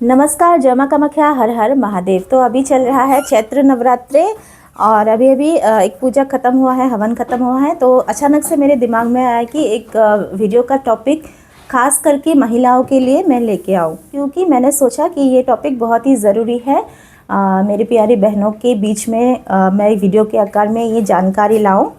नमस्कार, जय मां कामाख्या, हर हर महादेव। तो अभी चल रहा है चैत्र नवरात्रे और अभी एक पूजा ख़त्म हुआ है, हवन ख़त्म हुआ है। तो अचानक से मेरे दिमाग में आया कि एक वीडियो का टॉपिक खास करके महिलाओं के लिए मैं लेके आऊँ, क्योंकि मैंने सोचा कि ये टॉपिक बहुत ही ज़रूरी है मेरी प्यारी बहनों के बीच में। मैं वीडियो के आकार में ये जानकारी लाऊँ।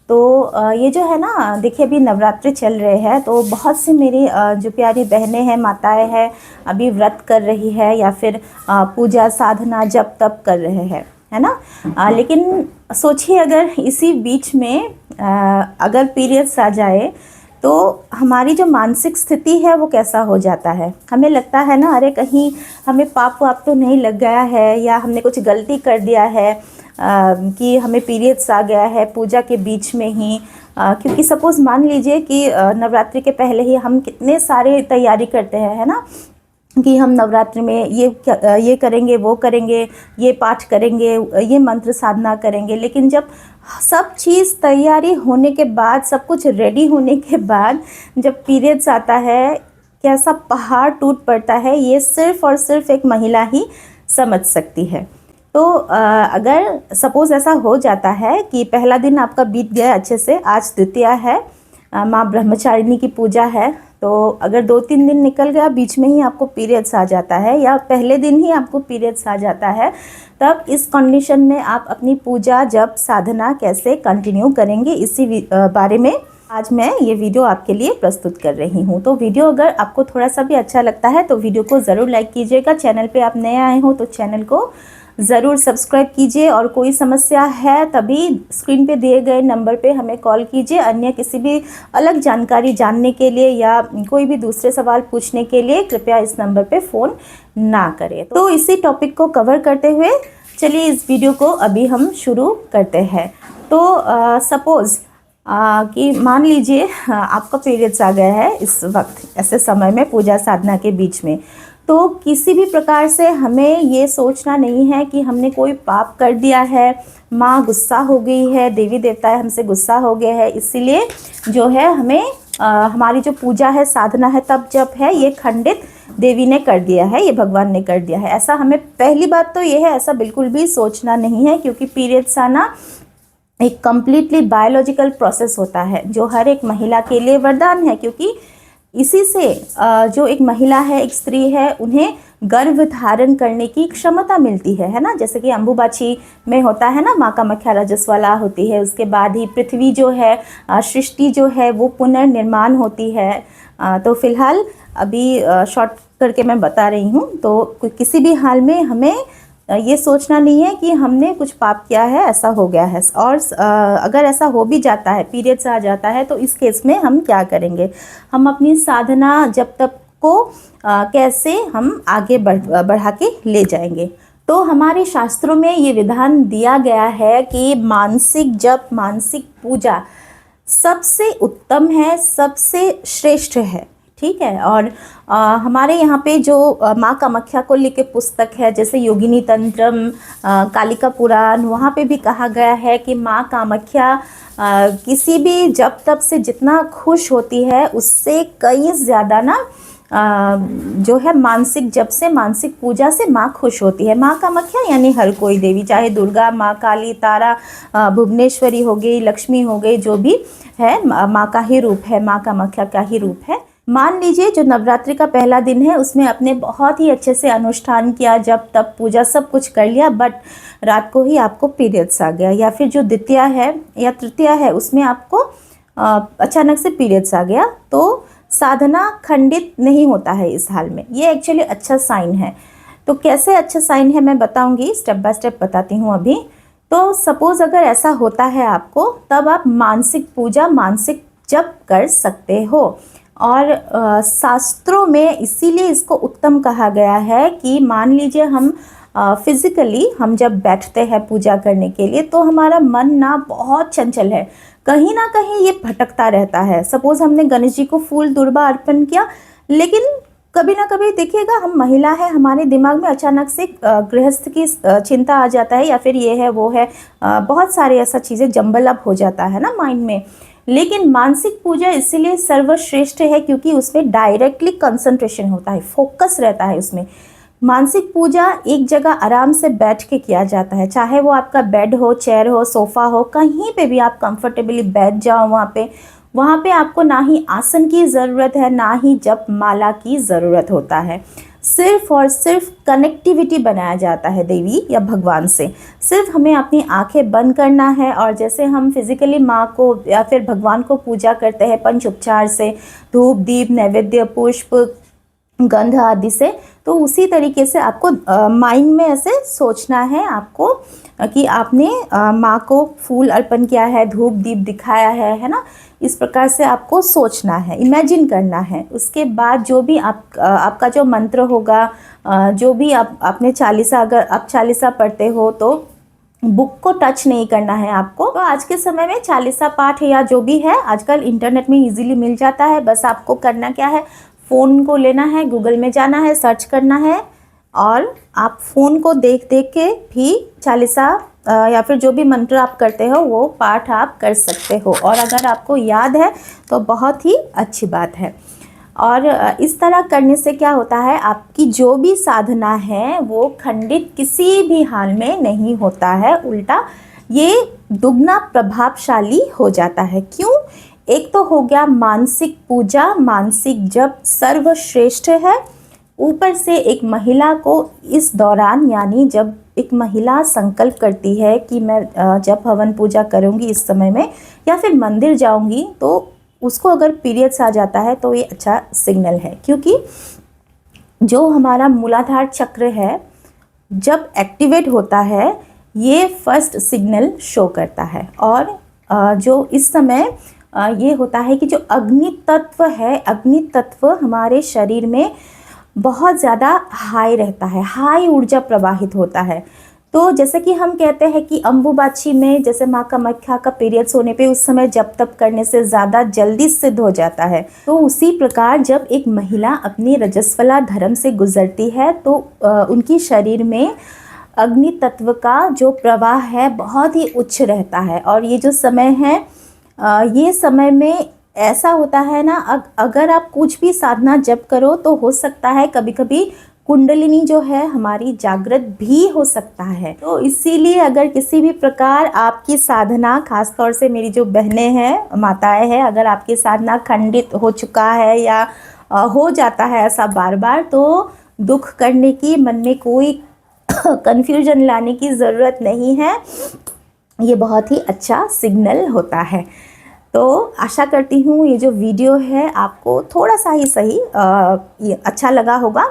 तो ये जो है ना, देखिए अभी नवरात्रि चल रहे हैं, तो बहुत सी मेरी जो प्यारी बहनें हैं, माताएं हैं, अभी व्रत कर रही है या फिर पूजा साधना जप तप कर रहे हैं, है ना। लेकिन सोचिए अगर इसी बीच में अगर पीरियड्स आ जाए तो हमारी जो मानसिक स्थिति है वो कैसा हो जाता है। हमें लगता है ना, अरे कहीं हमें पाप वाप तो नहीं लग गया है या हमने कुछ गलती कर दिया है कि हमें पीरियड्स आ गया है पूजा के बीच में ही। क्योंकि सपोज़ मान लीजिए कि नवरात्रि के पहले ही हम कितने सारे तैयारी करते हैं, है ना, कि हम नवरात्रि में ये करेंगे, वो करेंगे, ये पाठ करेंगे, ये मंत्र साधना करेंगे। लेकिन जब सब चीज़ तैयारी होने के बाद, सब कुछ रेडी होने के बाद जब पीरियड्स आता है, कैसा पहाड़ टूट पड़ता है, ये सिर्फ़ और सिर्फ एक महिला ही समझ सकती है। तो अगर सपोज़ ऐसा हो जाता है कि पहला दिन आपका बीत गया अच्छे से, आज द्वितीया है, माँ ब्रह्मचारिणी की पूजा है, तो अगर 2-3 दिन निकल गया, बीच में ही आपको पीरियड्स आ जाता है या पहले दिन ही आपको पीरियड्स आ जाता है, तब इस कंडीशन में आप अपनी पूजा जप साधना कैसे कंटिन्यू करेंगे, इसी बारे में आज मैं ये वीडियो आपके लिए प्रस्तुत कर रही हूँ। तो वीडियो अगर आपको थोड़ा सा भी अच्छा लगता है तो वीडियो को ज़रूर लाइक कीजिएगा। चैनल पे आप नए आए हो तो चैनल को ज़रूर सब्सक्राइब कीजिए, और कोई समस्या है तभी स्क्रीन पे दिए गए नंबर पे हमें कॉल कीजिए। अन्य किसी भी अलग जानकारी जानने के लिए या कोई भी दूसरे सवाल पूछने के लिए कृपया इस नंबर पे फ़ोन ना करें। तो इसी टॉपिक को कवर करते हुए चलिए इस वीडियो को अभी हम शुरू करते हैं। तो सपोज़ कि मान लीजिए आपका पीरियड्स आ गया है इस वक्त, ऐसे समय में पूजा साधना के बीच में, तो किसी भी प्रकार से हमें ये सोचना नहीं है कि हमने कोई पाप कर दिया है, माँ गुस्सा हो गई है, देवी देवता हमसे गुस्सा हो गए हैं, इसीलिए जो है हमें हमारी जो पूजा है, साधना है, तप जप है, ये खंडित देवी ने कर दिया है, ये भगवान ने कर दिया है। ऐसा हमें, पहली बात तो ये है, ऐसा बिल्कुल भी सोचना नहीं है, क्योंकि पीरियड्स आना एक कम्प्लीटली बायोलॉजिकल प्रोसेस होता है जो हर एक महिला के लिए वरदान है। क्योंकि इसी से जो एक महिला है, एक स्त्री है, उन्हें गर्भ धारण करने की क्षमता मिलती है ना। जैसे कि अम्बुबाची में होता है ना, माँ कामाख्या रजस्वला होती है, उसके बाद ही पृथ्वी जो है, सृष्टि जो है वो पुनर्निर्माण होती है। तो फिलहाल अभी शॉर्ट करके मैं बता रही हूँ। तो किसी भी हाल में हमें ये सोचना नहीं है कि हमने कुछ पाप किया है, ऐसा हो गया है। और अगर ऐसा हो भी जाता है, पीरियड्स आ जाता है, तो इस केस में हम क्या करेंगे, हम अपनी साधना जब तक को कैसे हम आगे बढ़ा के ले जाएंगे। तो हमारे शास्त्रों में ये विधान दिया गया है कि मानसिक जप, मानसिक पूजा सबसे उत्तम है, सबसे श्रेष्ठ है, ठीक है। और हमारे यहाँ पे जो माँ कामाख्या को लेके पुस्तक है, जैसे योगिनी तंत्रम, कालिका पुराण, वहाँ पे भी कहा गया है कि माँ कामाख्या किसी भी जप तप से जितना खुश होती है, उससे कई ज़्यादा ना जो है मानसिक जप से, मानसिक पूजा से माँ खुश होती है। माँ कामाख्या यानी हर कोई देवी, चाहे दुर्गा, माँ काली, तारा, भुवनेश्वरी हो गई, लक्ष्मी हो गई, जो भी है माँ का ही रूप है, माँ कामाख्या का ही रूप है। मान लीजिए जो नवरात्रि का पहला दिन है, उसमें आपने बहुत ही अच्छे से अनुष्ठान किया, जप तप पूजा सब कुछ कर लिया, बट रात को ही आपको पीरियड्स आ गया, या फिर जो द्वितीया है या तृतीया है उसमें आपको अचानक से पीरियड्स आ गया, तो साधना खंडित नहीं होता है इस हाल में। ये एक्चुअली अच्छा साइन है। तो कैसे अच्छा साइन है मैं बताऊंगी, स्टेप बाय स्टेप बताती हूँ अभी। तो सपोज़ अगर ऐसा होता है आपको, तब आप मानसिक पूजा, मानसिक जप कर सकते हो। और शास्त्रों में इसीलिए इसको उत्तम कहा गया है कि मान लीजिए हम फिज़िकली हम जब बैठते हैं पूजा करने के लिए, तो हमारा मन ना बहुत चंचल है, कहीं ना कहीं ये भटकता रहता है। सपोज़ हमने गणेश जी को फूल दुर्बा अर्पण किया, लेकिन कभी ना कभी देखिएगा, हम महिला है, हमारे दिमाग में अचानक से गृहस्थ की चिंता आ जाता है, या फिर ये है वो है, बहुत सारे ऐसा चीज़ें जंबल अप हो जाता है ना माइंड में। लेकिन मानसिक पूजा इसीलिए सर्वश्रेष्ठ है क्योंकि उसमें डायरेक्टली कंसंट्रेशन होता है, फोकस रहता है उसमें। मानसिक पूजा एक जगह आराम से बैठ के किया जाता है, चाहे वो आपका बेड हो, चेयर हो, सोफ़ा हो, कहीं पे भी आप कंफर्टेबली बैठ जाओ वहाँ पे आपको ना ही आसन की ज़रूरत है, ना ही जप माला की ज़रूरत होता है। सिर्फ़ और सिर्फ कनेक्टिविटी बनाया जाता है देवी या भगवान से। सिर्फ हमें अपनी आंखें बंद करना है और जैसे हम फिज़िकली माँ को या फिर भगवान को पूजा करते हैं पंच उपचार से, धूप, दीप, नैवेद्य, पुष्प, गंध आदि से, तो उसी तरीके से आपको माइंड में ऐसे सोचना है आपको कि आपने माँ को फूल अर्पण किया है, धूप दीप दिखाया है ना। इस प्रकार से आपको सोचना है, इमेजिन करना है। उसके बाद जो भी आपका जो मंत्र होगा, जो भी आपने चालीसा, अगर आप चालीसा पढ़ते हो तो बुक को टच नहीं करना है आपको। तो आज के समय में चालीसा पाठ या जो भी है आजकल इंटरनेट में इजीली मिल जाता है। बस आपको करना क्या है, फ़ोन को लेना है, गूगल में जाना है, सर्च करना है और आप फ़ोन को देख देख के भी चालीसा या फिर जो भी मंत्र आप करते हो वो पाठ आप कर सकते हो। और अगर आपको याद है तो बहुत ही अच्छी बात है। और इस तरह करने से क्या होता है, आपकी जो भी साधना है वो खंडित किसी भी हाल में नहीं होता है, उल्टा ये दुगना प्रभावशाली हो जाता है। क्यों? एक तो हो गया मानसिक पूजा, मानसिक जप सर्वश्रेष्ठ है। ऊपर से एक महिला को इस दौरान, यानी जब एक महिला संकल्प करती है कि मैं जब हवन पूजा करूंगी इस समय में या फिर मंदिर जाऊंगी, तो उसको अगर पीरियड्स आ जाता है तो ये अच्छा सिग्नल है। क्योंकि जो हमारा मूलाधार चक्र है जब एक्टिवेट होता है ये फर्स्ट सिग्नल शो करता है। और जो इस समय ये होता है कि जो अग्नि तत्व है, अग्नि तत्व हमारे शरीर में बहुत ज़्यादा हाई रहता है, हाई ऊर्जा प्रवाहित होता है। तो जैसे कि हम कहते हैं कि अम्बुबाची में जैसे माँ कामाख्या का पीरियड्स होने पे उस समय जप तप करने से ज़्यादा जल्दी सिद्ध हो जाता है, तो उसी प्रकार जब एक महिला अपनी रजस्वला धर्म से गुजरती है तो उनकी शरीर में अग्नि तत्व का जो प्रवाह है बहुत ही उच्च रहता है। और ये जो समय है ये समय में ऐसा होता है ना, अगर आप कुछ भी साधना जप करो तो हो सकता है कभी कभी कुंडलिनी जो है हमारी जागृत भी हो सकता है। तो इसीलिए अगर किसी भी प्रकार आपकी साधना, खासतौर से मेरी जो बहनें हैं, माताएं हैं, अगर आपकी साधना खंडित हो चुका है या हो जाता है ऐसा बार बार, तो दुख करने की, मन में कोई कन्फ्यूजन लाने की ज़रूरत नहीं है। ये बहुत ही अच्छा सिग्नल होता है। तो आशा करती हूँ ये जो वीडियो है आपको थोड़ा सा ही सही ये अच्छा लगा होगा।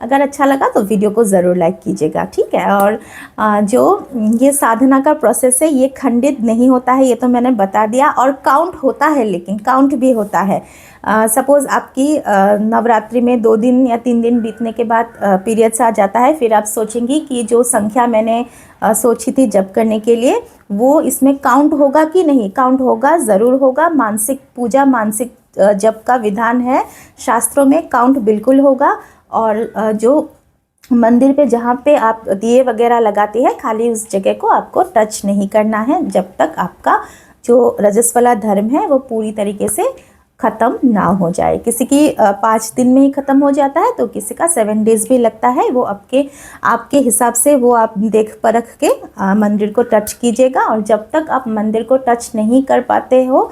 अगर अच्छा लगा तो वीडियो को ज़रूर लाइक कीजिएगा, ठीक है। और जो ये साधना का प्रोसेस है ये खंडित नहीं होता है, ये तो मैंने बता दिया। और काउंट होता है, लेकिन काउंट भी होता है। सपोज़ आपकी नवरात्रि में 2 दिन या 3 दिन बीतने के बाद पीरियड्स आ जाता है, फिर आप सोचेंगी कि जो संख्या मैंने सोची थी जप करने के लिए वो इसमें काउंट होगा कि नहीं। काउंट होगा, ज़रूर होगा। मानसिक पूजा, मानसिक जप का विधान है शास्त्रों में, काउंट बिल्कुल होगा। और जो मंदिर पे जहाँ पे आप दिए वगैरह लगाती है, खाली उस जगह को आपको टच नहीं करना है जब तक आपका जो रजस्वला धर्म है वो पूरी तरीके से ख़त्म ना हो जाए। किसी की 5 दिन में ही ख़त्म हो जाता है, तो किसी का 7 डेज़ भी लगता है। वो आपके हिसाब से वो आप देख परख के मंदिर को टच कीजिएगा। और जब तक आप मंदिर को टच नहीं कर पाते हो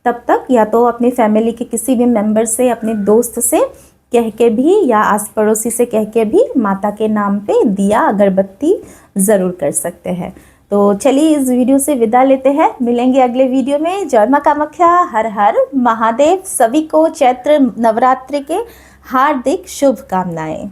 तब तक या तो अपनी फैमिली के किसी भी मेंबर से, अपने दोस्त से कह के भी या आस पड़ोसी से कह के भी माता के नाम पे दिया अगरबत्ती ज़रूर कर सकते हैं। तो चलिए इस वीडियो से विदा लेते हैं, मिलेंगे अगले वीडियो में। जय मां कामाख्या, हर हर महादेव। सभी को चैत्र नवरात्रि के हार्दिक शुभकामनाएं।